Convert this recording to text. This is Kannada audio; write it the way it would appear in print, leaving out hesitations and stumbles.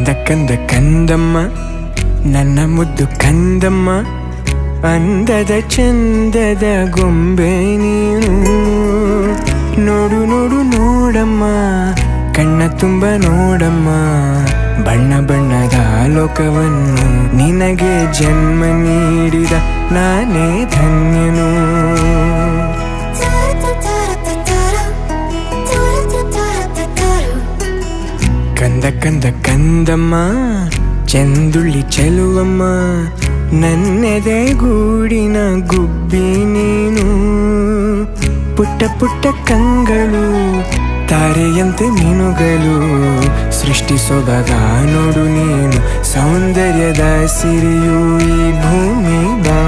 ಕಂದ ಕಂದ ಕಂದಮ್ಮ ನನ್ನ ಮುದ್ದು ಕಂದಮ್ಮ, ಅಂದದ ಚಂದದ ಗೊಂಬೆ ನೀನು. ನೋಡು ನೋಡು ನೋಡಮ್ಮ, ಕಣ್ಣ ತುಂಬ ನೋಡಮ್ಮ, ಬಣ್ಣ ಬಣ್ಣದ ಲೋಕವನ್ನು ನಿನಗೆ ಜನ್ಮ ನೀಡಿದ ನಾನೇ ಧನ್ಯನು. ಕಂದ ಕಂದ ಕಂದಮ್ಮ ಚಂದುಳ್ಳಿ ಚೆಲುವಮ್ಮ, ನನ್ನೆದೆ ಗೂಡಿನ ಗುಬ್ಬಿ ನೀನು. ಪುಟ್ಟ ಪುಟ್ಟ ಕಂಗಳು ತಾರೆಯಂತೆ ಮೀನುಗಳು, ಸೃಷ್ಟಿ ಸೊಬಗ ನೋಡು ನೀನು, ಸೌಂದರ್ಯದ ಸಿರಿಯು ಈ ಭೂಮಿ ಬಾ.